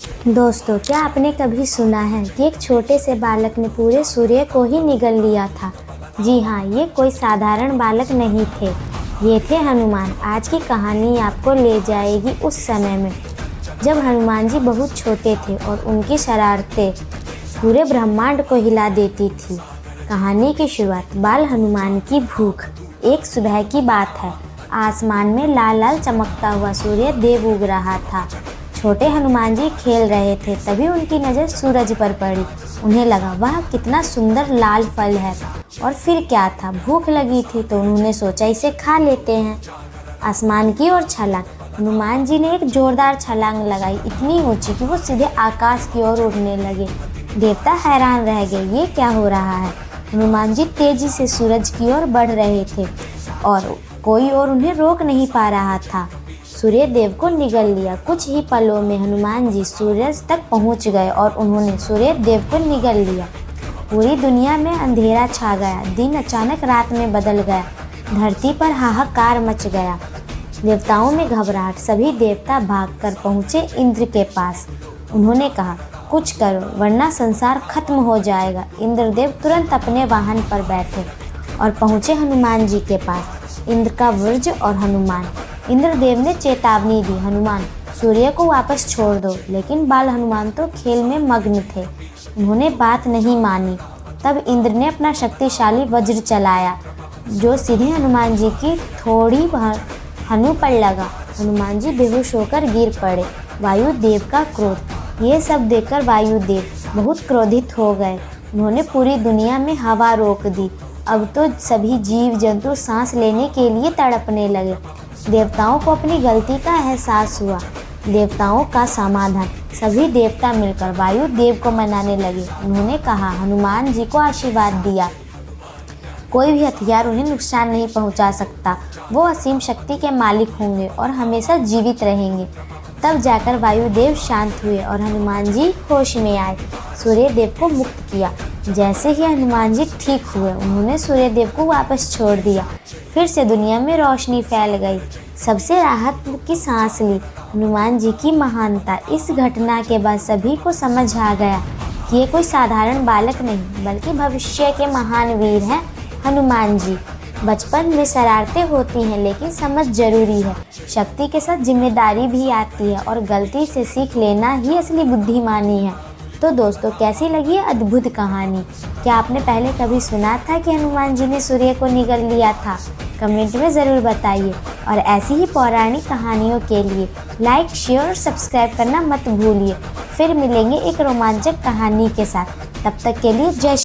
दोस्तों, क्या आपने कभी सुना है कि एक छोटे से बालक ने पूरे सूर्य को ही निगल लिया था? जी हाँ, ये कोई साधारण बालक नहीं थे। ये थे हनुमान। आज की कहानी आपको ले जाएगी उस समय में जब हनुमान जी बहुत छोटे थे और उनकी शरारतें पूरे ब्रह्मांड को हिला देती थी। कहानी की शुरुआत बाल हनुमान की भूख। एक सुबह की बात है। आसमान में लाल लाल चमकता हुआ सूर्य देव उग रहा था। छोटे हनुमान जी खेल रहे थे, तभी उनकी नज़र सूरज पर पड़ी। उन्हें लगा, वाह कितना सुंदर लाल फल है। और फिर क्या था, भूख लगी थी तो उन्होंने सोचा इसे खा लेते हैं। आसमान की ओर छलांग। हनुमान जी ने एक जोरदार छलांग लगाई, इतनी ऊंची कि वो सीधे आकाश की ओर उड़ने लगे। देवता हैरान रह गए, ये क्या हो रहा है। हनुमान जी तेजी से सूरज की ओर बढ़ रहे थे और कोई और उन्हें रोक नहीं पा रहा था। सूर्य देव को निगल लिया। कुछ ही पलों में हनुमान जी सूरज तक पहुंच गए और उन्होंने सूर्य देव को निगल लिया। पूरी दुनिया में अंधेरा छा गया। दिन अचानक रात में बदल गया। धरती पर हाहाकार मच गया। देवताओं में घबराहट। सभी देवता भागकर पहुंचे इंद्र के पास। उन्होंने कहा, कुछ करो वरना संसार खत्म हो जाएगा। इंद्रदेव तुरंत अपने वाहन पर बैठे और पहुंचे हनुमान जी के पास। इंद्र का वज्र और हनुमान। इंद्रदेव ने चेतावनी दी, हनुमान सूर्य को वापस छोड़ दो। लेकिन बाल हनुमान तो खेल में मग्न थे। उन्होंने बात नहीं मानी। तब इंद्र ने अपना शक्तिशाली वज्र चलाया जो सीधे हनुमान जी की थोड़ी हनु पर लगा। हनुमान जी बेहोश होकर गिर पड़े। वायुदेव का क्रोध। ये सब देखकर वायुदेव बहुत क्रोधित हो गए। उन्होंने पूरी दुनिया में हवा रोक दी। अब तो सभी जीव जंतु सांस लेने के लिए तड़पने लगे। देवताओं को अपनी गलती का एहसास हुआ। देवताओं का समाधान। सभी देवता मिलकर वायुदेव को मनाने लगे। उन्होंने कहा, हनुमान जी को आशीर्वाद दिया, कोई भी हथियार उन्हें नुकसान नहीं पहुंचा सकता। वो असीम शक्ति के मालिक होंगे और हमेशा जीवित रहेंगे। तब जाकर वायुदेव शांत हुए और हनुमान जी होश में आए। सूर्य देव को मुक्त किया। जैसे ही हनुमान जी ठीक हुए, उन्होंने सूर्य देव को वापस छोड़ दिया। फिर से दुनिया में रोशनी फैल गई। सबसे राहत की सांस ली। हनुमान जी की महानता। इस घटना के बाद सभी को समझ आ गया कि ये कोई साधारण बालक नहीं बल्कि भविष्य के महान वीर हैं हनुमान जी। बचपन में शरारतें होती हैं लेकिन समझ जरूरी है। शक्ति के साथ जिम्मेदारी भी आती है और गलती से सीख लेना ही असली बुद्धिमानी है। तो दोस्तों, कैसी लगी ये अद्भुत कहानी? क्या आपने पहले कभी सुना था कि हनुमान जी ने सूर्य को निगल लिया था? कमेंट में ज़रूर बताइए। और ऐसी ही पौराणिक कहानियों के लिए लाइक, शेयर और सब्सक्राइब करना मत भूलिए। फिर मिलेंगे एक रोमांचक कहानी के साथ। तब तक के लिए जय